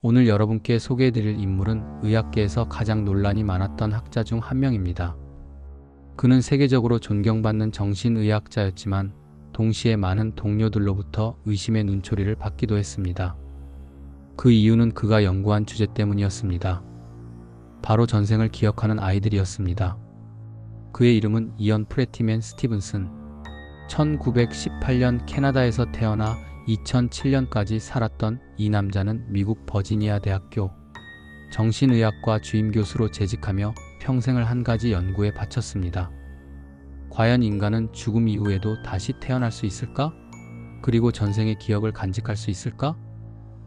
오늘 여러분께 소개해드릴 인물은 의학계에서 가장 논란이 많았던 학자 중 한 명입니다. 그는 세계적으로 존경받는 정신의학자였지만 동시에 많은 동료들로부터 의심의 눈초리를 받기도 했습니다. 그 이유는 그가 연구한 주제 때문이었습니다. 바로 전생을 기억하는 아이들이었습니다. 그의 이름은 이언 프레티맨 스티븐슨. 1918년 캐나다에서 태어나 2007년까지 살았던 이 남자는 미국 버지니아 대학교 정신의학과 주임 교수로 재직하며 평생을 한 가지 연구에 바쳤습니다. 과연 인간은 죽음 이후에도 다시 태어날 수 있을까? 그리고 전생의 기억을 간직할 수 있을까?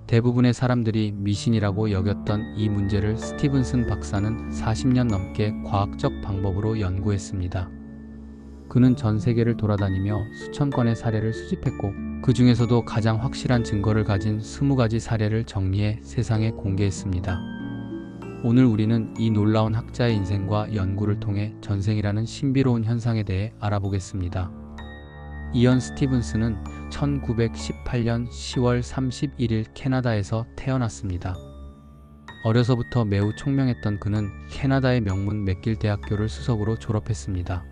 대부분의 사람들이 미신이라고 여겼던 이 문제를 스티븐슨 박사는 40년 넘게 과학적 방법으로 연구했습니다. 그는 전 세계를 돌아다니며 수천 건의 사례를 수집했고 그 중에서도 가장 확실한 증거를 가진 20가지 사례를 정리해 세상에 공개했습니다. 오늘 우리는 이 놀라운 학자의 인생과 연구를 통해 전생이라는 신비로운 현상에 대해 알아보겠습니다. 이언 스티븐슨은 1918년 10월 31일 캐나다에서 태어났습니다. 어려서부터 매우 총명했던 그는 캐나다의 명문 맥길 대학교를 수석으로 졸업했습니다.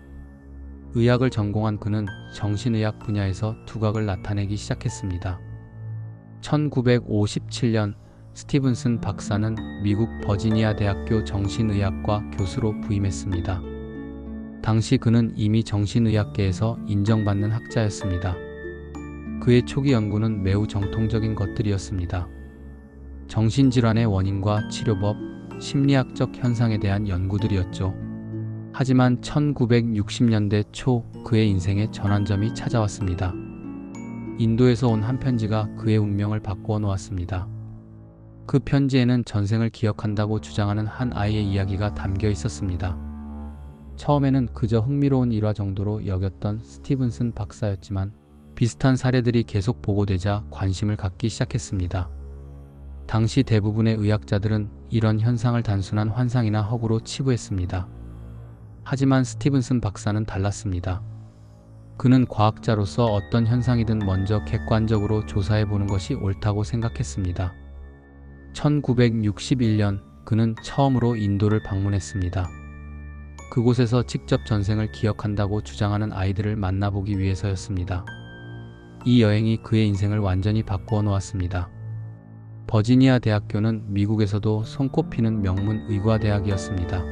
의학을 전공한 그는 정신의학 분야에서 두각을 나타내기 시작했습니다. 1957년 스티븐슨 박사는 미국 버지니아 대학교 정신의학과 교수로 부임했습니다. 당시 그는 이미 정신의학계에서 인정받는 학자였습니다. 그의 초기 연구는 매우 정통적인 것들이었습니다. 정신질환의 원인과 치료법, 심리학적 현상에 대한 연구들이었죠. 하지만 1960년대 초 그의 인생에 전환점이 찾아왔습니다. 인도에서 온 한 편지가 그의 운명을 바꾸어 놓았습니다. 그 편지에는 전생을 기억한다고 주장하는 한 아이의 이야기가 담겨 있었습니다. 처음에는 그저 흥미로운 일화 정도로 여겼던 스티븐슨 박사였지만 비슷한 사례들이 계속 보고되자 관심을 갖기 시작했습니다. 당시 대부분의 의학자들은 이런 현상을 단순한 환상이나 허구로 치부했습니다. 하지만 스티븐슨 박사는 달랐습니다. 그는 과학자로서 어떤 현상이든 먼저 객관적으로 조사해보는 것이 옳다고 생각했습니다. 1961년 그는 처음으로 인도를 방문했습니다. 그곳에서 직접 전생을 기억한다고 주장하는 아이들을 만나보기 위해서였습니다. 이 여행이 그의 인생을 완전히 바꾸어 놓았습니다. 버지니아 대학교는 미국에서도 손꼽히는 명문 의과대학이었습니다.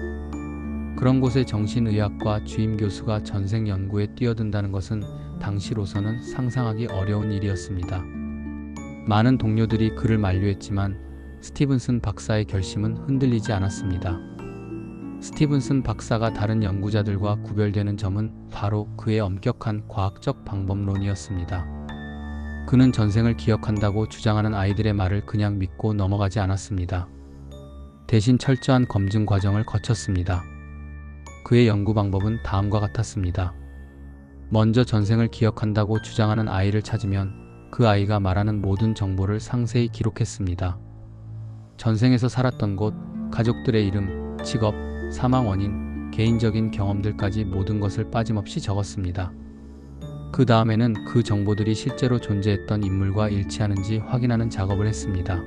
그런 곳에 정신의학과 주임 교수가 전생 연구에 뛰어든다는 것은 당시로서는 상상하기 어려운 일이었습니다. 많은 동료들이 그를 만류했지만 스티븐슨 박사의 결심은 흔들리지 않았습니다. 스티븐슨 박사가 다른 연구자들과 구별되는 점은 바로 그의 엄격한 과학적 방법론이었습니다. 그는 전생을 기억한다고 주장하는 아이들의 말을 그냥 믿고 넘어가지 않았습니다. 대신 철저한 검증 과정을 거쳤습니다. 그의 연구 방법은 다음과 같았습니다. 먼저 전생을 기억한다고 주장하는 아이를 찾으면 그 아이가 말하는 모든 정보를 상세히 기록했습니다. 전생에서 살았던 곳, 가족들의 이름, 직업, 사망 원인, 개인적인 경험들까지 모든 것을 빠짐없이 적었습니다. 그 다음에는 그 정보들이 실제로 존재했던 인물과 일치하는지 확인하는 작업을 했습니다.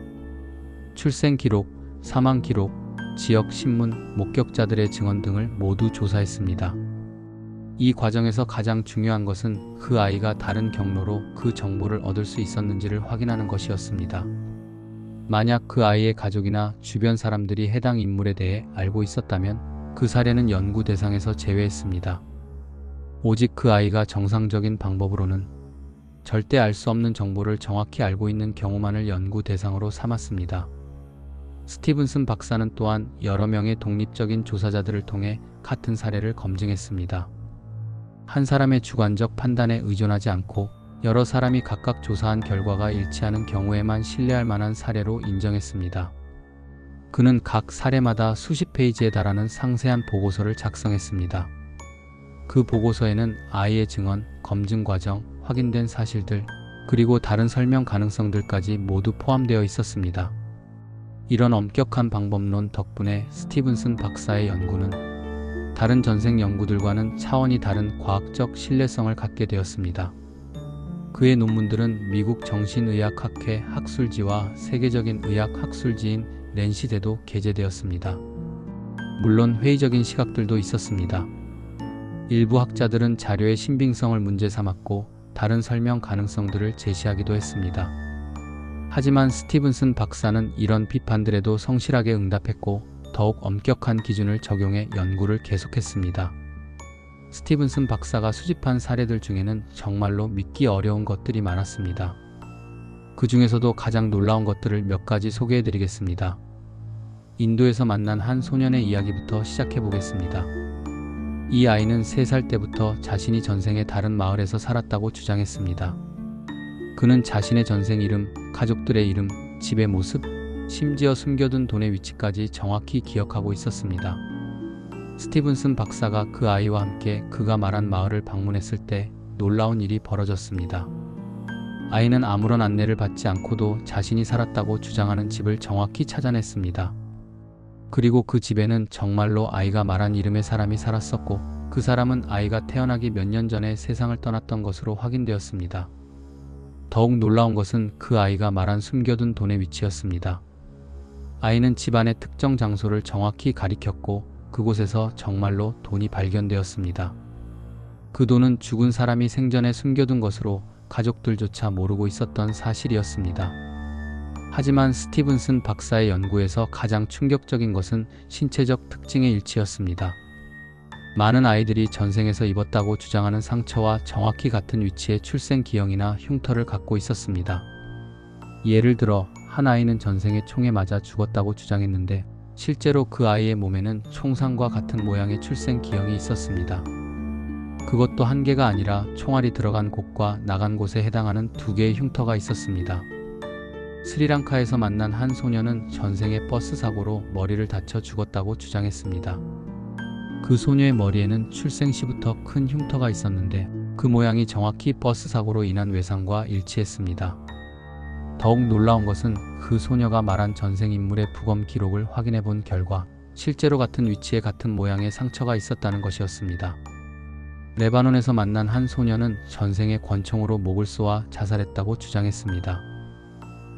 출생 기록, 사망 기록, 지역 신문, 목격자들의 증언 등을 모두 조사했습니다. 이 과정에서 가장 중요한 것은 그 아이가 다른 경로로 그 정보를 얻을 수 있었는지를 확인하는 것이었습니다. 만약 그 아이의 가족이나 주변 사람들이 해당 인물에 대해 알고 있었다면 그 사례는 연구 대상에서 제외했습니다. 오직 그 아이가 정상적인 방법으로는 절대 알 수 없는 정보를 정확히 알고 있는 경우만을 연구 대상으로 삼았습니다. 스티븐슨 박사는 또한 여러 명의 독립적인 조사자들을 통해 같은 사례를 검증했습니다. 한 사람의 주관적 판단에 의존하지 않고 여러 사람이 각각 조사한 결과가 일치하는 경우에만 신뢰할 만한 사례로 인정했습니다. 그는 각 사례마다 수십 페이지에 달하는 상세한 보고서를 작성했습니다. 그 보고서에는 아이의 증언, 검증 과정, 확인된 사실들, 그리고 다른 설명 가능성들까지 모두 포함되어 있었습니다. 이런 엄격한 방법론 덕분에 스티븐슨 박사의 연구는 다른 전생 연구들과는 차원이 다른 과학적 신뢰성을 갖게 되었습니다. 그의 논문들은 미국 정신의학학회 학술지와 세계적인 의학 학술지인 랜시대도 게재되었습니다. 물론 회의적인 시각들도 있었습니다. 일부 학자들은 자료의 신빙성을 문제 삼았고 다른 설명 가능성들을 제시하기도 했습니다. 하지만 스티븐슨 박사는 이런 비판들에도 성실하게 응답했고 더욱 엄격한 기준을 적용해 연구를 계속했습니다. 스티븐슨 박사가 수집한 사례들 중에는 정말로 믿기 어려운 것들이 많았습니다. 그 중에서도 가장 놀라운 것들을 몇 가지 소개해드리겠습니다. 인도에서 만난 한 소년의 이야기부터 시작해보겠습니다. 이 아이는 3살 때부터 자신이 전생에 다른 마을에서 살았다고 주장했습니다. 그는 자신의 전생 이름, 가족들의 이름, 집의 모습, 심지어 숨겨둔 돈의 위치까지 정확히 기억하고 있었습니다. 스티븐슨 박사가 그 아이와 함께 그가 말한 마을을 방문했을 때 놀라운 일이 벌어졌습니다. 아이는 아무런 안내를 받지 않고도 자신이 살았다고 주장하는 집을 정확히 찾아냈습니다. 그리고 그 집에는 정말로 아이가 말한 이름의 사람이 살았었고 그 사람은 아이가 태어나기 몇 년 전에 세상을 떠났던 것으로 확인되었습니다. 더욱 놀라운 것은 그 아이가 말한 숨겨둔 돈의 위치였습니다. 아이는 집안의 특정 장소를 정확히 가리켰고 그곳에서 정말로 돈이 발견되었습니다. 그 돈은 죽은 사람이 생전에 숨겨둔 것으로 가족들조차 모르고 있었던 사실이었습니다. 하지만 스티븐슨 박사의 연구에서 가장 충격적인 것은 신체적 특징의 일치였습니다. 많은 아이들이 전생에서 입었다고 주장하는 상처와 정확히 같은 위치의 출생 기형이나 흉터를 갖고 있었습니다. 예를 들어 한 아이는 전생에 총에 맞아 죽었다고 주장했는데 실제로 그 아이의 몸에는 총상과 같은 모양의 출생 기형이 있었습니다. 그것도 한 개가 아니라 총알이 들어간 곳과 나간 곳에 해당하는 2개의 흉터가 있었습니다. 스리랑카에서 만난 한 소녀는 전생에 버스 사고로 머리를 다쳐 죽었다고 주장했습니다. 그 소녀의 머리에는 출생 시부터 큰 흉터가 있었는데 그 모양이 정확히 버스 사고로 인한 외상과 일치했습니다. 더욱 놀라운 것은 그 소녀가 말한 전생 인물의 부검 기록을 확인해 본 결과 실제로 같은 위치에 같은 모양의 상처가 있었다는 것이었습니다. 레바논에서 만난 한 소녀는 전생에 권총으로 목을 쏘아 자살했다고 주장했습니다.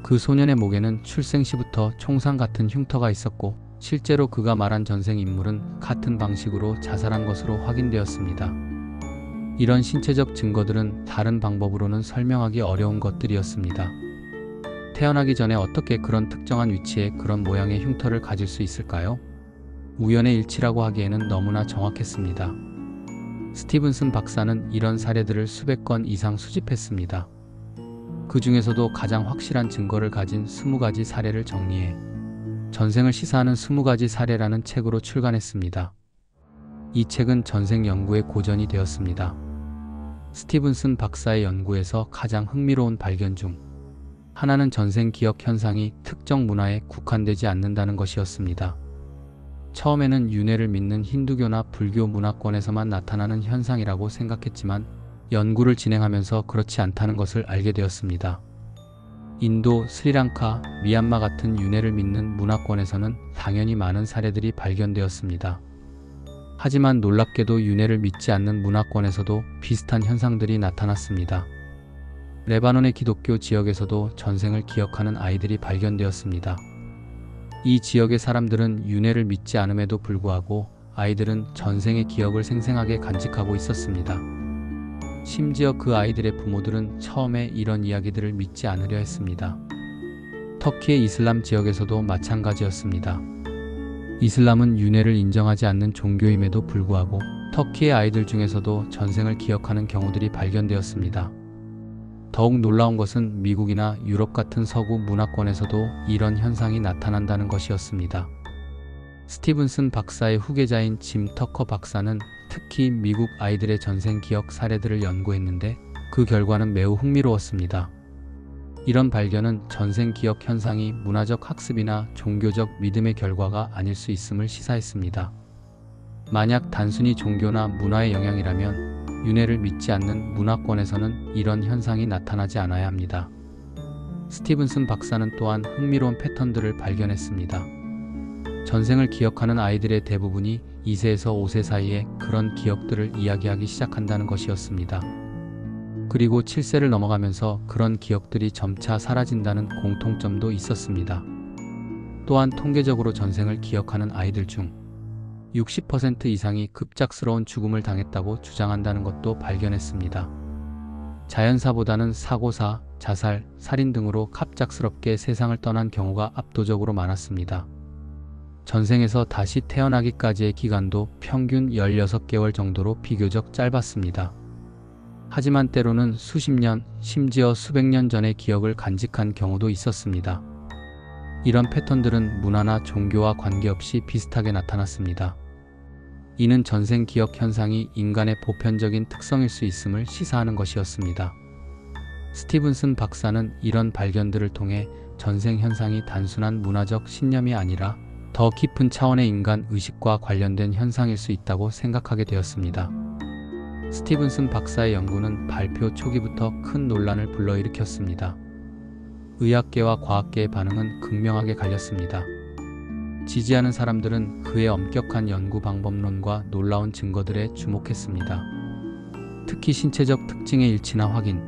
그 소년의 목에는 출생 시부터 총상 같은 흉터가 있었고 실제로 그가 말한 전생 인물은 같은 방식으로 자살한 것으로 확인되었습니다. 이런 신체적 증거들은 다른 방법으로는 설명하기 어려운 것들이었습니다. 태어나기 전에 어떻게 그런 특정한 위치에 그런 모양의 흉터를 가질 수 있을까요? 우연의 일치라고 하기에는 너무나 정확했습니다. 스티븐슨 박사는 이런 사례들을 수백 건 이상 수집했습니다. 그 중에서도 가장 확실한 증거를 가진 20가지 사례를 정리해 전생을 시사하는 20가지 사례라는 책으로 출간했습니다. 이 책은 전생 연구의 고전이 되었습니다. 스티븐슨 박사의 연구에서 가장 흥미로운 발견 중 하나는 전생 기억 현상이 특정 문화에 국한되지 않는다는 것이었습니다. 처음에는 윤회를 믿는 힌두교나 불교 문화권에서만 나타나는 현상이라고 생각했지만 연구를 진행하면서 그렇지 않다는 것을 알게 되었습니다. 인도, 스리랑카, 미얀마 같은 윤회를 믿는 문화권에서는 당연히 많은 사례들이 발견되었습니다. 하지만 놀랍게도 윤회를 믿지 않는 문화권에서도 비슷한 현상들이 나타났습니다. 레바논의 기독교 지역에서도 전생을 기억하는 아이들이 발견되었습니다. 이 지역의 사람들은 윤회를 믿지 않음에도 불구하고 아이들은 전생의 기억을 생생하게 간직하고 있었습니다. 심지어 그 아이들의 부모들은 처음에 이런 이야기들을 믿지 않으려 했습니다. 터키의 이슬람 지역에서도 마찬가지였습니다. 이슬람은 윤회를 인정하지 않는 종교임에도 불구하고 터키의 아이들 중에서도 전생을 기억하는 경우들이 발견되었습니다. 더욱 놀라운 것은 미국이나 유럽 같은 서구 문화권에서도 이런 현상이 나타난다는 것이었습니다. 스티븐슨 박사의 후계자인 짐 터커 박사는 특히 미국 아이들의 전생 기억 사례들을 연구했는데 그 결과는 매우 흥미로웠습니다. 이런 발견은 전생 기억 현상이 문화적 학습이나 종교적 믿음의 결과가 아닐 수 있음을 시사했습니다. 만약 단순히 종교나 문화의 영향이라면 윤회를 믿지 않는 문화권에서는 이런 현상이 나타나지 않아야 합니다. 스티븐슨 박사는 또한 흥미로운 패턴들을 발견했습니다. 전생을 기억하는 아이들의 대부분이 2세에서 5세 사이에 그런 기억들을 이야기하기 시작한다는 것이었습니다. 그리고 7세를 넘어가면서 그런 기억들이 점차 사라진다는 공통점도 있었습니다. 또한 통계적으로 전생을 기억하는 아이들 중 60% 이상이 급작스러운 죽음을 당했다고 주장한다는 것도 발견했습니다. 자연사보다는 사고사, 자살, 살인 등으로 갑작스럽게 세상을 떠난 경우가 압도적으로 많았습니다. 전생에서 다시 태어나기까지의 기간도 평균 16개월 정도로 비교적 짧았습니다. 하지만 때로는 수십 년, 심지어 수백 년 전의 기억을 간직한 경우도 있었습니다. 이런 패턴들은 문화나 종교와 관계없이 비슷하게 나타났습니다. 이는 전생 기억 현상이 인간의 보편적인 특성일 수 있음을 시사하는 것이었습니다. 스티븐슨 박사는 이런 발견들을 통해 전생 현상이 단순한 문화적 신념이 아니라 더 깊은 차원의 인간 의식과 관련된 현상일 수 있다고 생각하게 되었습니다. 스티븐슨 박사의 연구는 발표 초기부터 큰 논란을 불러일으켰습니다. 의학계와 과학계의 반응은 극명하게 갈렸습니다. 지지하는 사람들은 그의 엄격한 연구 방법론과 놀라운 증거들에 주목했습니다. 특히 신체적 특징의 일치나 확인,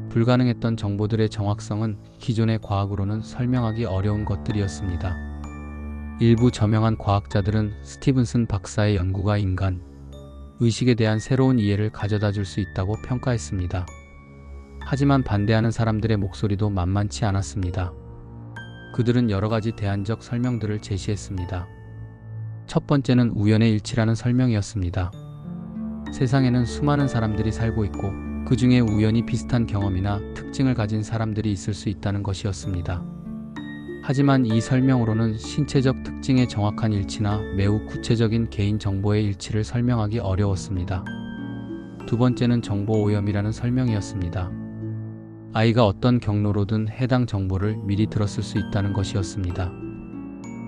불가능했던 정보들의 정확성은 기존의 과학으로는 설명하기 어려운 것들이었습니다. 일부 저명한 과학자들은 스티븐슨 박사의 연구가 인간 의식에 대한 새로운 이해를 가져다 줄 수 있다고 평가했습니다. 하지만 반대하는 사람들의 목소리도 만만치 않았습니다. 그들은 여러 가지 대안적 설명들을 제시했습니다. 첫 번째는 우연의 일치라는 설명이었습니다. 세상에는 수많은 사람들이 살고 있고 그 중에 우연히 비슷한 경험이나 특징을 가진 사람들이 있을 수 있다는 것이었습니다. 하지만 이 설명으로는 신체적 특징의 정확한 일치나 매우 구체적인 개인 정보의 일치를 설명하기 어려웠습니다. 두 번째는 정보 오염이라는 설명이었습니다. 아이가 어떤 경로로든 해당 정보를 미리 들었을 수 있다는 것이었습니다.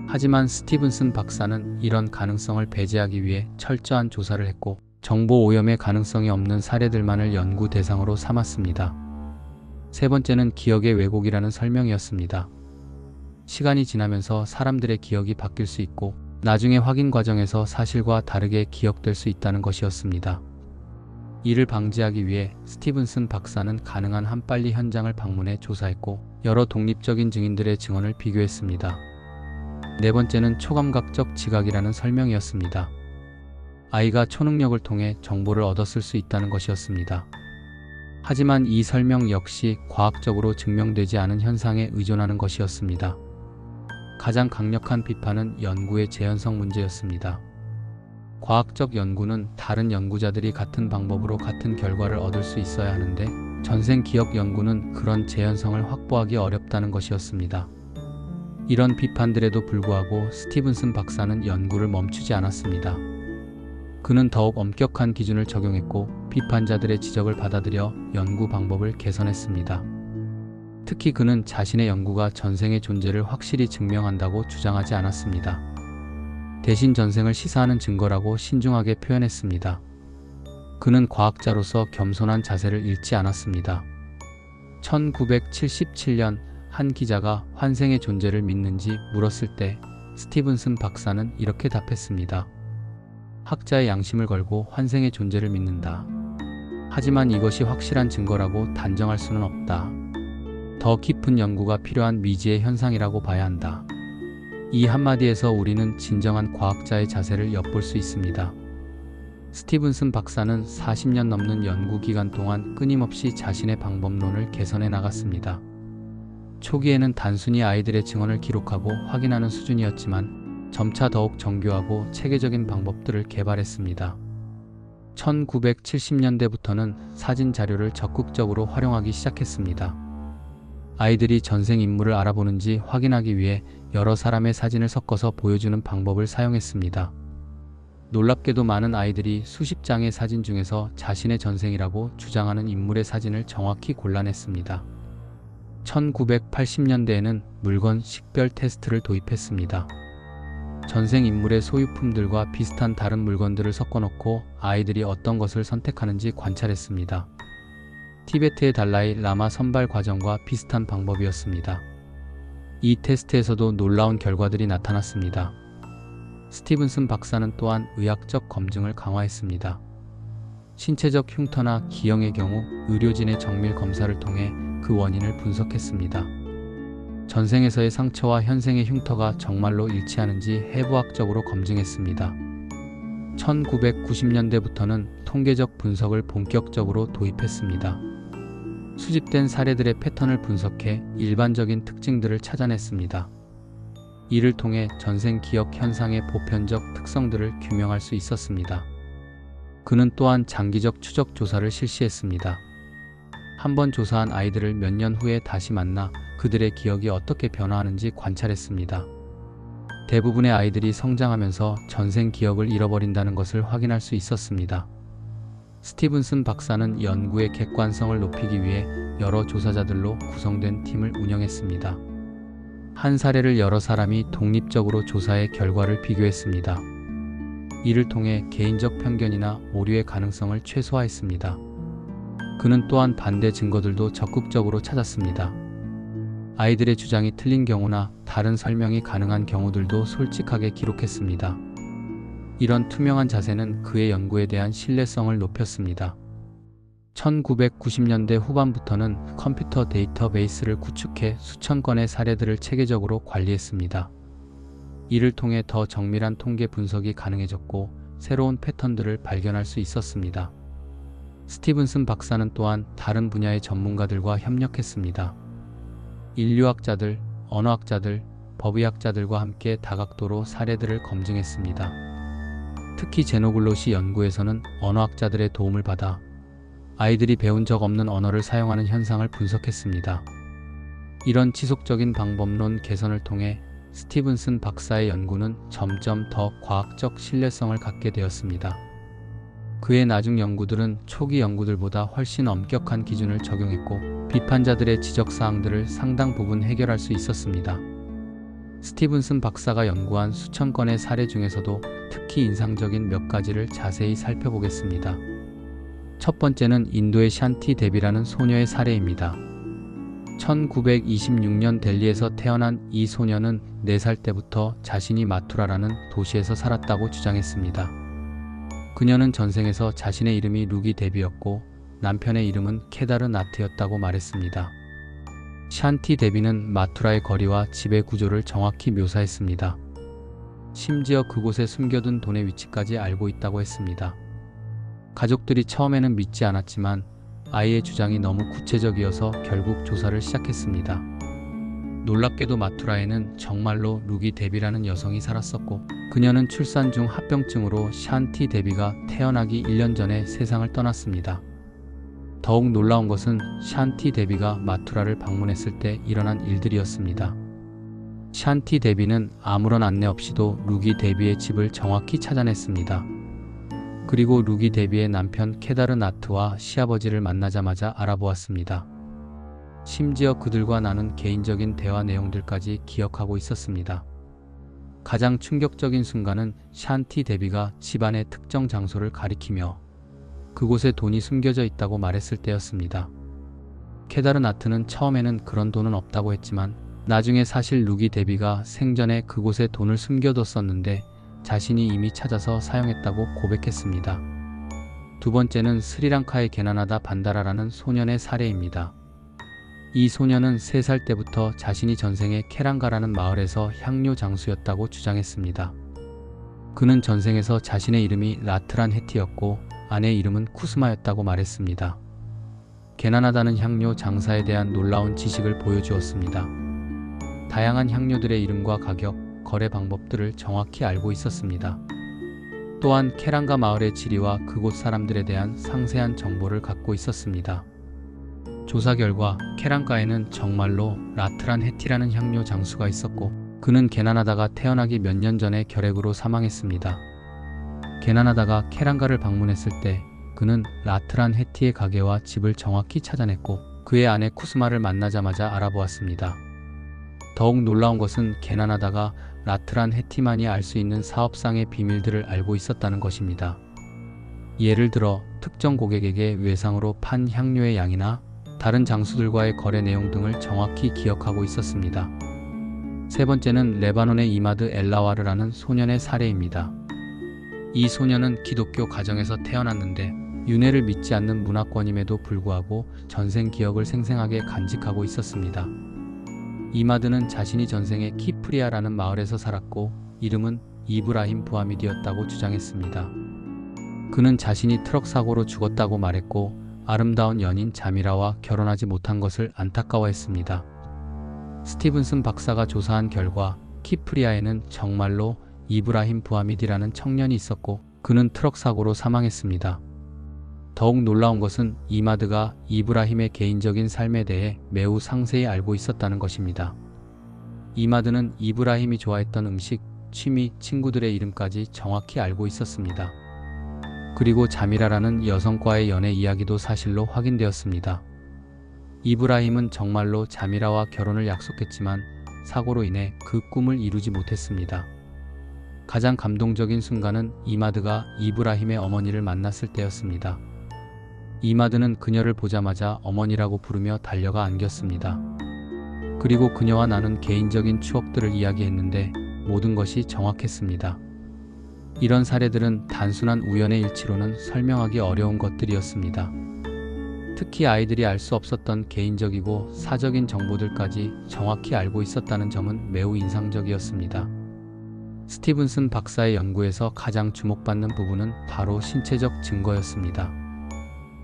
하지만 스티븐슨 박사는 이런 가능성을 배제하기 위해 철저한 조사를 했고 정보 오염의 가능성이 없는 사례들만을 연구 대상으로 삼았습니다. 세 번째는 기억의 왜곡이라는 설명이었습니다. 시간이 지나면서 사람들의 기억이 바뀔 수 있고 나중에 확인 과정에서 사실과 다르게 기억될 수 있다는 것이었습니다. 이를 방지하기 위해 스티븐슨 박사는 가능한 한 빨리 현장을 방문해 조사했고 여러 독립적인 증인들의 증언을 비교했습니다. 네 번째는 초감각적 지각이라는 설명이었습니다. 아이가 초능력을 통해 정보를 얻었을 수 있다는 것이었습니다. 하지만 이 설명 역시 과학적으로 증명되지 않은 현상에 의존하는 것이었습니다. 가장 강력한 비판은 연구의 재현성 문제였습니다. 과학적 연구는 다른 연구자들이 같은 방법으로 같은 결과를 얻을 수 있어야 하는데 전생 기억 연구는 그런 재현성을 확보하기 어렵다는 것이었습니다. 이런 비판들에도 불구하고 스티븐슨 박사는 연구를 멈추지 않았습니다. 그는 더욱 엄격한 기준을 적용했고 비판자들의 지적을 받아들여 연구 방법을 개선했습니다. 특히 그는 자신의 연구가 전생의 존재를 확실히 증명한다고 주장하지 않았습니다. 대신 전생을 시사하는 증거라고 신중하게 표현했습니다. 그는 과학자로서 겸손한 자세를 잃지 않았습니다. 1977년 한 기자가 환생의 존재를 믿는지 물었을 때 스티븐슨 박사는 이렇게 답했습니다. 학자의 양심을 걸고 환생의 존재를 믿는다. 하지만 이것이 확실한 증거라고 단정할 수는 없다. 더 깊은 연구가 필요한 미지의 현상이라고 봐야 한다. 이 한마디에서 우리는 진정한 과학자의 자세를 엿볼 수 있습니다. 스티븐슨 박사는 40년 넘는 연구 기간 동안 끊임없이 자신의 방법론을 개선해 나갔습니다. 초기에는 단순히 아이들의 증언을 기록하고 확인하는 수준이었지만 점차 더욱 정교하고 체계적인 방법들을 개발했습니다. 1970년대부터는 사진 자료를 적극적으로 활용하기 시작했습니다. 아이들이 전생 인물을 알아보는지 확인하기 위해 여러 사람의 사진을 섞어서 보여주는 방법을 사용했습니다. 놀랍게도 많은 아이들이 수십 장의 사진 중에서 자신의 전생이라고 주장하는 인물의 사진을 정확히 골라냈습니다. 1980년대에는 물건 식별 테스트를 도입했습니다. 전생 인물의 소유품들과 비슷한 다른 물건들을 섞어놓고 아이들이 어떤 것을 선택하는지 관찰했습니다. 티베트의 달라이 라마 선발 과정과 비슷한 방법이었습니다. 이 테스트에서도 놀라운 결과들이 나타났습니다. 스티븐슨 박사는 또한 의학적 검증을 강화했습니다. 신체적 흉터나 기형의 경우 의료진의 정밀 검사를 통해 그 원인을 분석했습니다. 전생에서의 상처와 현생의 흉터가 정말로 일치하는지 해부학적으로 검증했습니다. 1990년대부터는 통계적 분석을 본격적으로 도입했습니다. 수집된 사례들의 패턴을 분석해 일반적인 특징들을 찾아냈습니다. 이를 통해 전생 기억 현상의 보편적 특성들을 규명할 수 있었습니다. 그는 또한 장기적 추적 조사를 실시했습니다. 한 번 조사한 아이들을 몇 년 후에 다시 만나 그들의 기억이 어떻게 변화하는지 관찰했습니다. 대부분의 아이들이 성장하면서 전생 기억을 잃어버린다는 것을 확인할 수 있었습니다. 스티븐슨 박사는 연구의 객관성을 높이기 위해 여러 조사자들로 구성된 팀을 운영했습니다. 한 사례를 여러 사람이 독립적으로 조사해 결과를 비교했습니다. 이를 통해 개인적 편견이나 오류의 가능성을 최소화했습니다. 그는 또한 반대 증거들도 적극적으로 찾았습니다. 아이들의 주장이 틀린 경우나 다른 설명이 가능한 경우들도 솔직하게 기록했습니다. 이런 투명한 자세는 그의 연구에 대한 신뢰성을 높였습니다. 1990년대 후반부터는 컴퓨터 데이터베이스를 구축해 수천 건의 사례들을 체계적으로 관리했습니다. 이를 통해 더 정밀한 통계 분석이 가능해졌고 새로운 패턴들을 발견할 수 있었습니다. 스티븐슨 박사는 또한 다른 분야의 전문가들과 협력했습니다. 인류학자들, 언어학자들, 법의학자들과 함께 다각도로 사례들을 검증했습니다. 특히 제노글롯이 연구에서는 언어학자들의 도움을 받아 아이들이 배운 적 없는 언어를 사용하는 현상을 분석했습니다. 이런 지속적인 방법론 개선을 통해 스티븐슨 박사의 연구는 점점 더 과학적 신뢰성을 갖게 되었습니다. 그의 나중 연구들은 초기 연구들보다 훨씬 엄격한 기준을 적용했고 비판자들의 지적사항들을 상당 부분 해결할 수 있었습니다. 스티븐슨 박사가 연구한 수천 건의 사례 중에서도 특히 인상적인 몇 가지를 자세히 살펴보겠습니다. 첫 번째는 인도의 샨티 데비라는 소녀의 사례입니다. 1926년 델리에서 태어난 이 소녀는 4살 때부터 자신이 마투라라는 도시에서 살았다고 주장했습니다. 그녀는 전생에서 자신의 이름이 루기 데비였고 남편의 이름은 케다르 나트였다고 말했습니다. 샨티 데비는 마투라의 거리와 집의 구조를 정확히 묘사했습니다. 심지어 그곳에 숨겨둔 돈의 위치까지 알고 있다고 했습니다. 가족들이 처음에는 믿지 않았지만 아이의 주장이 너무 구체적이어서 결국 조사를 시작했습니다. 놀랍게도 마투라에는 정말로 루기 데비라는 여성이 살았었고 그녀는 출산 중 합병증으로 샨티 데비가 태어나기 1년 전에 세상을 떠났습니다. 더욱 놀라운 것은 샨티 데비가 마투라를 방문했을 때 일어난 일들이었습니다. 샨티 데비는 아무런 안내 없이도 루기 데비의 집을 정확히 찾아냈습니다. 그리고 루기 데비의 남편 케다르 나트와 시아버지를 만나자마자 알아보았습니다. 심지어 그들과 나눈 개인적인 대화 내용들까지 기억하고 있었습니다. 가장 충격적인 순간은 샨티 데비가 집안의 특정 장소를 가리키며 그곳에 돈이 숨겨져 있다고 말했을 때였습니다. 케다르 나트는 처음에는 그런 돈은 없다고 했지만 나중에 사실 루기 데비가 생전에 그곳에 돈을 숨겨뒀었는데 자신이 이미 찾아서 사용했다고 고백했습니다. 두 번째는 스리랑카의 게나나다 반다라라는 소년의 사례입니다. 이 소년은 3살 때부터 자신이 전생에 케랑가라는 마을에서 향료 장수였다고 주장했습니다. 그는 전생에서 자신의 이름이 라트란 헤티였고 아내의 이름은 쿠스마였다고 말했습니다. 게나나다는 향료 장사에 대한 놀라운 지식을 보여주었습니다. 다양한 향료들의 이름과 가격, 거래 방법들을 정확히 알고 있었습니다. 또한 케랑가 마을의 지리와 그곳 사람들에 대한 상세한 정보를 갖고 있었습니다. 조사 결과 케랑가에는 정말로 라트란 헤티라는 향료 장수가 있었고 그는 게나나다가 태어나기 몇 년 전에 결핵으로 사망했습니다. 게나나다가 케랑가를 방문했을 때 그는 라트란 헤티의 가게와 집을 정확히 찾아냈고 그의 아내 쿠스마를 만나자마자 알아보았습니다. 더욱 놀라운 것은 게나나다가 라트란 헤티만이 알 수 있는 사업상의 비밀들을 알고 있었다는 것입니다. 예를 들어 특정 고객에게 외상으로 판 향료의 양이나 다른 장수들과의 거래 내용 등을 정확히 기억하고 있었습니다. 세 번째는 레바논의 이마드 엘라와르라는 소년의 사례입니다. 이 소년은 기독교 가정에서 태어났는데 윤회를 믿지 않는 문화권임에도 불구하고 전생 기억을 생생하게 간직하고 있었습니다. 이마드는 자신이 전생에 키프리아라는 마을에서 살았고 이름은 이브라힘 부하미디였다고 주장했습니다. 그는 자신이 트럭 사고로 죽었다고 말했고 아름다운 연인 자미라와 결혼하지 못한 것을 안타까워했습니다. 스티븐슨 박사가 조사한 결과 키프리아에는 정말로 이브라힘 부하미디라는 청년이 있었고 그는 트럭 사고로 사망했습니다. 더욱 놀라운 것은 이마드가 이브라힘의 개인적인 삶에 대해 매우 상세히 알고 있었다는 것입니다. 이마드는 이브라힘이 좋아했던 음식, 취미, 친구들의 이름까지 정확히 알고 있었습니다. 그리고 자미라라는 여성과의 연애 이야기도 사실로 확인되었습니다. 이브라힘은 정말로 자미라와 결혼을 약속했지만 사고로 인해 그 꿈을 이루지 못했습니다. 가장 감동적인 순간은 이마드가 이브라힘의 어머니를 만났을 때였습니다. 이마드는 그녀를 보자마자 어머니라고 부르며 달려가 안겼습니다. 그리고 그녀와 나눈 개인적인 추억들을 이야기했는데 모든 것이 정확했습니다. 이런 사례들은 단순한 우연의 일치로는 설명하기 어려운 것들이었습니다. 특히 아이들이 알 수 없었던 개인적이고 사적인 정보들까지 정확히 알고 있었다는 점은 매우 인상적이었습니다. 스티븐슨 박사의 연구에서 가장 주목받는 부분은 바로 신체적 증거였습니다.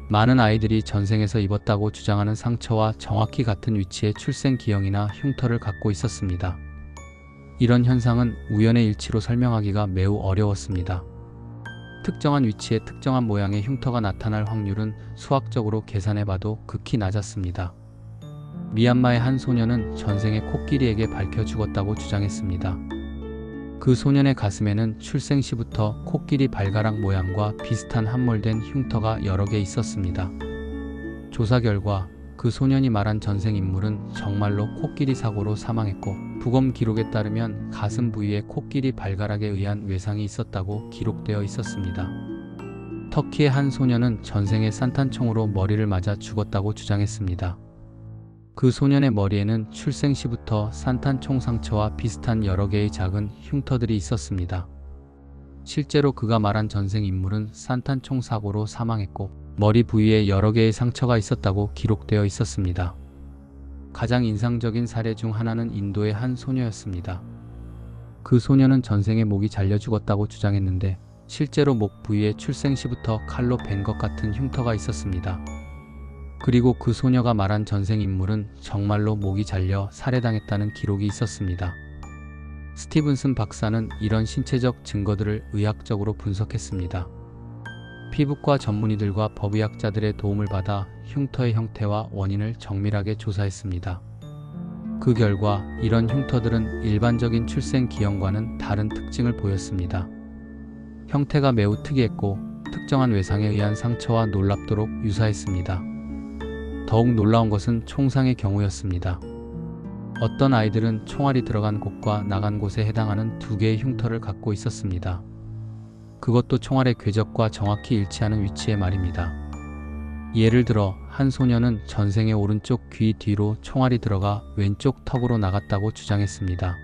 많은 아이들이 전생에서 입었다고 주장하는 상처와 정확히 같은 위치의 출생 기형이나 흉터를 갖고 있었습니다. 이런 현상은 우연의 일치로 설명하기가 매우 어려웠습니다. 특정한 위치에 특정한 모양의 흉터가 나타날 확률은 수학적으로 계산해봐도 극히 낮았습니다. 미얀마의 한 소녀는 전생에 코끼리에게 밝혀 죽었다고 주장했습니다. 그 소년의 가슴에는 출생 시부터 코끼리 발가락 모양과 비슷한 함몰된 흉터가 여러 개 있었습니다. 조사 결과 그 소년이 말한 전생 인물은 정말로 코끼리 사고로 사망했고 부검 기록에 따르면 가슴 부위에 코끼리 발가락에 의한 외상이 있었다고 기록되어 있었습니다. 터키의 한 소년은 전생에 산탄총으로 머리를 맞아 죽었다고 주장했습니다. 그 소년의 머리에는 출생 시부터 산탄총 상처와 비슷한 여러 개의 작은 흉터들이 있었습니다. 실제로 그가 말한 전생 인물은 산탄총 사고로 사망했고 머리 부위에 여러 개의 상처가 있었다고 기록되어 있었습니다. 가장 인상적인 사례 중 하나는 인도의 한 소녀였습니다. 그 소녀는 전생에 목이 잘려 죽었다고 주장했는데 실제로 목 부위에 출생 시부터 칼로 벤 것 같은 흉터가 있었습니다. 그리고 그 소녀가 말한 전생 인물은 정말로 목이 잘려 살해당했다는 기록이 있었습니다. 스티븐슨 박사는 이런 신체적 증거들을 의학적으로 분석했습니다. 피부과 전문의들과 법의학자들의 도움을 받아 흉터의 형태와 원인을 정밀하게 조사했습니다. 그 결과 이런 흉터들은 일반적인 출생 기형과는 다른 특징을 보였습니다. 형태가 매우 특이했고 특정한 외상에 의한 상처와 놀랍도록 유사했습니다. 더욱 놀라운 것은 총상의 경우였습니다. 어떤 아이들은 총알이 들어간 곳과 나간 곳에 해당하는 두 개의 흉터를 갖고 있었습니다. 그것도 총알의 궤적과 정확히 일치하는 위치에 말입니다. 예를 들어 한 소녀는 전생의 오른쪽 귀 뒤로 총알이 들어가 왼쪽 턱으로 나갔다고 주장했습니다.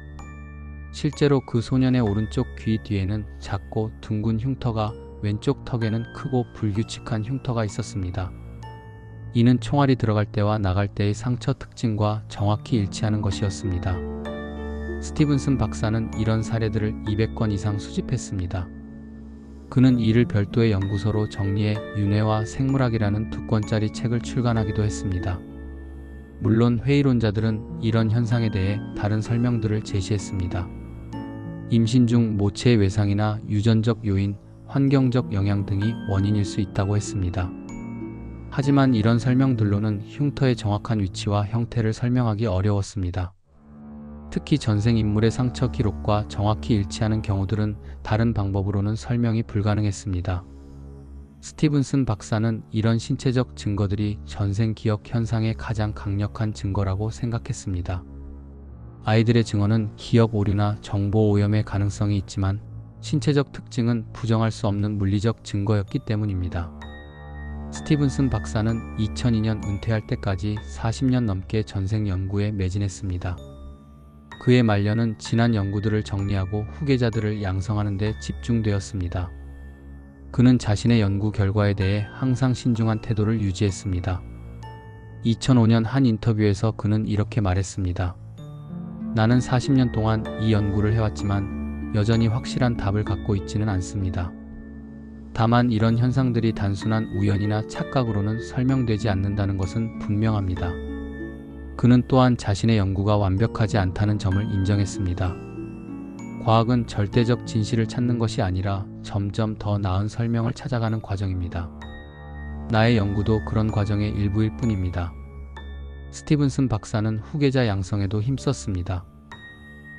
실제로 그 소년의 오른쪽 귀 뒤에는 작고 둥근 흉터가, 왼쪽 턱에는 크고 불규칙한 흉터가 있었습니다. 이는 총알이 들어갈 때와 나갈 때의 상처 특징과 정확히 일치하는 것이었습니다. 스티븐슨 박사는 이런 사례들을 200건 이상 수집했습니다. 그는 이를 별도의 연구서로 정리해 윤회와 생물학이라는 2권짜리 책을 출간하기도 했습니다. 물론 회의론자들은 이런 현상에 대해 다른 설명들을 제시했습니다. 임신 중 모체의 외상이나 유전적 요인, 환경적 영향 등이 원인일 수 있다고 했습니다. 하지만 이런 설명들로는 흉터의 정확한 위치와 형태를 설명하기 어려웠습니다. 특히 전생 인물의 상처 기록과 정확히 일치하는 경우들은 다른 방법으로는 설명이 불가능했습니다. 스티븐슨 박사는 이런 신체적 증거들이 전생 기억 현상의 가장 강력한 증거라고 생각했습니다. 아이들의 증언은 기억 오류나 정보 오염의 가능성이 있지만 신체적 특징은 부정할 수 없는 물리적 증거였기 때문입니다. 스티븐슨 박사는 2002년 은퇴할 때까지 40년 넘게 전생 연구에 매진했습니다. 그의 말년은 지난 연구들을 정리하고 후계자들을 양성하는 데 집중되었습니다. 그는 자신의 연구 결과에 대해 항상 신중한 태도를 유지했습니다. 2005년 한 인터뷰에서 그는 이렇게 말했습니다. 나는 40년 동안 이 연구를 해왔지만 여전히 확실한 답을 갖고 있지는 않습니다. 다만 이런 현상들이 단순한 우연이나 착각으로는 설명되지 않는다는 것은 분명합니다. 그는 또한 자신의 연구가 완벽하지 않다는 점을 인정했습니다. 과학은 절대적 진실을 찾는 것이 아니라 점점 더 나은 설명을 찾아가는 과정입니다. 나의 연구도 그런 과정의 일부일 뿐입니다. 스티븐슨 박사는 후계자 양성에도 힘썼습니다.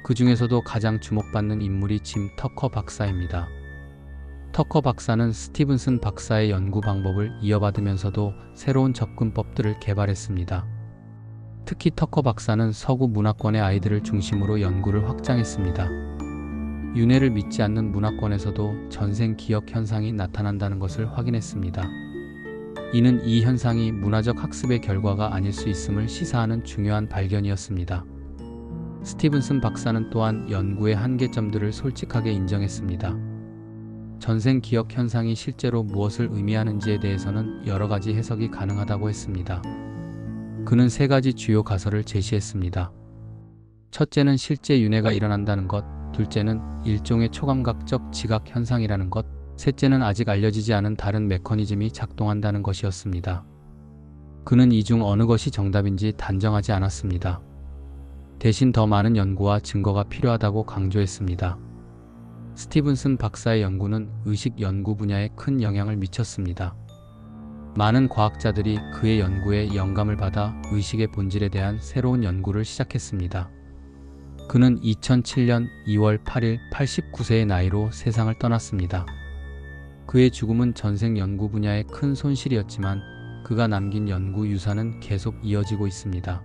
그 중에서도 가장 주목받는 인물이 짐 터커 박사입니다. 터커 박사는 스티븐슨 박사의 연구 방법을 이어받으면서도 새로운 접근법들을 개발했습니다. 특히 터커 박사는 서구 문화권의 아이들을 중심으로 연구를 확장했습니다. 윤회를 믿지 않는 문화권에서도 전생 기억 현상이 나타난다는 것을 확인했습니다. 이는 이 현상이 문화적 학습의 결과가 아닐 수 있음을 시사하는 중요한 발견이었습니다. 스티븐슨 박사는 또한 연구의 한계점들을 솔직하게 인정했습니다. 전생 기억 현상이 실제로 무엇을 의미하는지에 대해서는 여러 가지 해석이 가능하다고 했습니다. 그는 세 가지 주요 가설을 제시했습니다. 첫째는 실제 윤회가 일어난다는 것, 둘째는 일종의 초감각적 지각 현상이라는 것, 셋째는 아직 알려지지 않은 다른 메커니즘이 작동한다는 것이었습니다. 그는 이 중 어느 것이 정답인지 단정하지 않았습니다. 대신 더 많은 연구와 증거가 필요하다고 강조했습니다. 스티븐슨 박사의 연구는 의식 연구 분야에 큰 영향을 미쳤습니다. 많은 과학자들이 그의 연구에 영감을 받아 의식의 본질에 대한 새로운 연구를 시작했습니다. 그는 2007년 2월 8일 89세의 나이로 세상을 떠났습니다. 그의 죽음은 전생 연구 분야의 큰 손실이었지만 그가 남긴 연구 유산은 계속 이어지고 있습니다.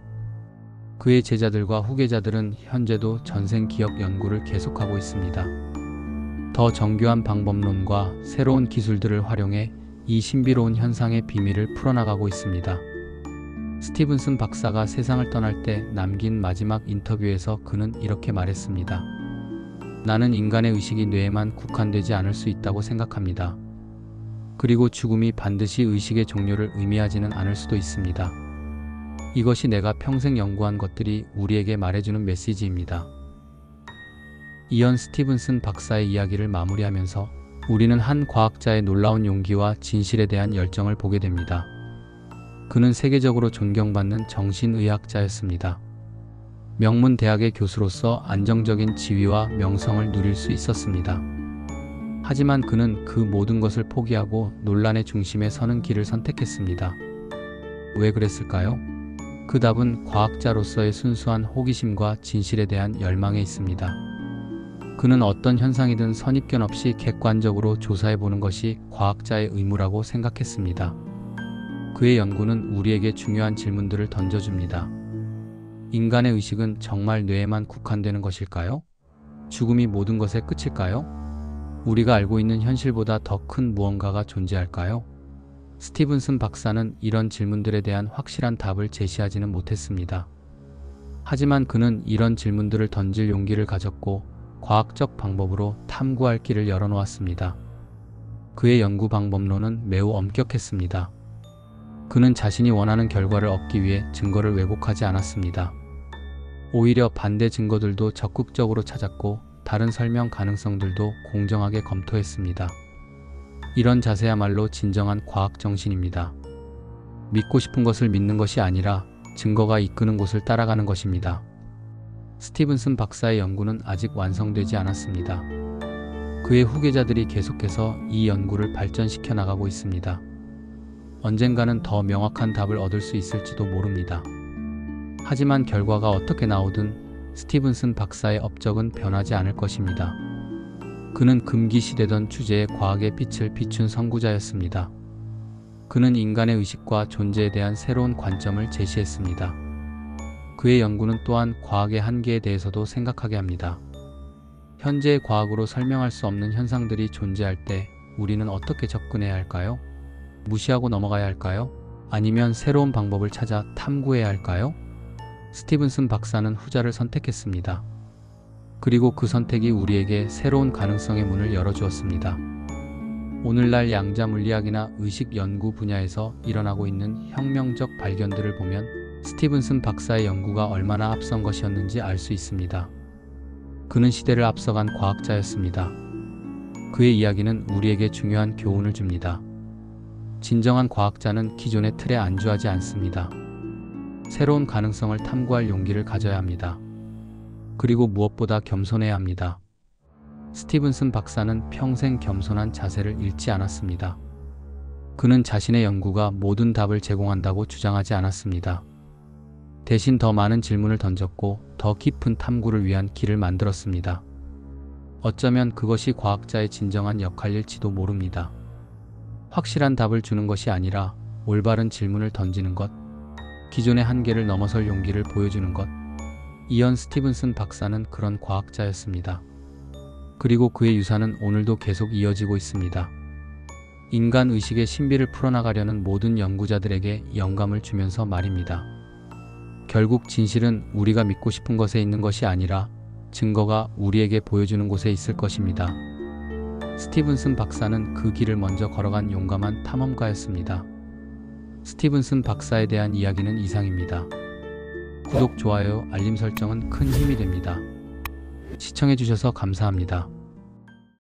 그의 제자들과 후계자들은 현재도 전생 기억 연구를 계속하고 있습니다. 더 정교한 방법론과 새로운 기술들을 활용해 이 신비로운 현상의 비밀을 풀어나가고 있습니다. 스티븐슨 박사가 세상을 떠날 때 남긴 마지막 인터뷰에서 그는 이렇게 말했습니다. 나는 인간의 의식이 뇌에만 국한되지 않을 수 있다고 생각합니다. 그리고 죽음이 반드시 의식의 종료를 의미하지는 않을 수도 있습니다. 이것이 내가 평생 연구한 것들이 우리에게 말해주는 메시지입니다. 이언 스티븐슨 박사의 이야기를 마무리하면서 우리는 한 과학자의 놀라운 용기와 진실에 대한 열정을 보게 됩니다. 그는 세계적으로 존경받는 정신의학자였습니다. 명문 대학의 교수로서 안정적인 지위와 명성을 누릴 수 있었습니다. 하지만 그는 그 모든 것을 포기하고 논란의 중심에 서는 길을 선택했습니다. 왜 그랬을까요? 그 답은 과학자로서의 순수한 호기심과 진실에 대한 열망에 있습니다. 그는 어떤 현상이든 선입견 없이 객관적으로 조사해보는 것이 과학자의 의무라고 생각했습니다. 그의 연구는 우리에게 중요한 질문들을 던져줍니다. 인간의 의식은 정말 뇌에만 국한되는 것일까요? 죽음이 모든 것의 끝일까요? 우리가 알고 있는 현실보다 더 큰 무언가가 존재할까요? 스티븐슨 박사는 이런 질문들에 대한 확실한 답을 제시하지는 못했습니다. 하지만 그는 이런 질문들을 던질 용기를 가졌고 과학적 방법으로 탐구할 길을 열어놓았습니다. 그의 연구 방법론은 매우 엄격했습니다. 그는 자신이 원하는 결과를 얻기 위해 증거를 왜곡하지 않았습니다. 오히려 반대 증거들도 적극적으로 찾았고 다른 설명 가능성들도 공정하게 검토했습니다. 이런 자세야말로 진정한 과학 정신입니다. 믿고 싶은 것을 믿는 것이 아니라 증거가 이끄는 곳을 따라가는 것입니다. 스티븐슨 박사의 연구는 아직 완성되지 않았습니다. 그의 후계자들이 계속해서 이 연구를 발전시켜 나가고 있습니다. 언젠가는 더 명확한 답을 얻을 수 있을지도 모릅니다. 하지만 결과가 어떻게 나오든 스티븐슨 박사의 업적은 변하지 않을 것입니다. 그는 금기시되던 주제에 과학의 빛을 비춘 선구자였습니다. 그는 인간의 의식과 존재에 대한 새로운 관점을 제시했습니다. 그의 연구는 또한 과학의 한계에 대해서도 생각하게 합니다. 현재의 과학으로 설명할 수 없는 현상들이 존재할 때 우리는 어떻게 접근해야 할까요? 무시하고 넘어가야 할까요? 아니면 새로운 방법을 찾아 탐구해야 할까요? 스티븐슨 박사는 후자를 선택했습니다. 그리고 그 선택이 우리에게 새로운 가능성의 문을 열어주었습니다. 오늘날 양자 물리학이나 의식 연구 분야에서 일어나고 있는 혁명적 발견들을 보면 스티븐슨 박사의 연구가 얼마나 앞선 것이었는지 알 수 있습니다. 그는 시대를 앞서간 과학자였습니다. 그의 이야기는 우리에게 중요한 교훈을 줍니다. 진정한 과학자는 기존의 틀에 안주하지 않습니다. 새로운 가능성을 탐구할 용기를 가져야 합니다. 그리고 무엇보다 겸손해야 합니다. 스티븐슨 박사는 평생 겸손한 자세를 잃지 않았습니다. 그는 자신의 연구가 모든 답을 제공한다고 주장하지 않았습니다. 대신 더 많은 질문을 던졌고 더 깊은 탐구를 위한 길을 만들었습니다. 어쩌면 그것이 과학자의 진정한 역할일지도 모릅니다. 확실한 답을 주는 것이 아니라 올바른 질문을 던지는 것, 기존의 한계를 넘어설 용기를 보여주는 것. 이언 스티븐슨 박사는 그런 과학자였습니다. 그리고 그의 유산은 오늘도 계속 이어지고 있습니다. 인간 의식의 신비를 풀어나가려는 모든 연구자들에게 영감을 주면서 말입니다. 결국 진실은 우리가 믿고 싶은 것에 있는 것이 아니라 증거가 우리에게 보여주는 곳에 있을 것입니다. 스티븐슨 박사는 그 길을 먼저 걸어간 용감한 탐험가였습니다. 스티븐슨 박사에 대한 이야기는 이상입니다. 구독, 좋아요, 알림 설정은 큰 힘이 됩니다. 시청해주셔서 감사합니다.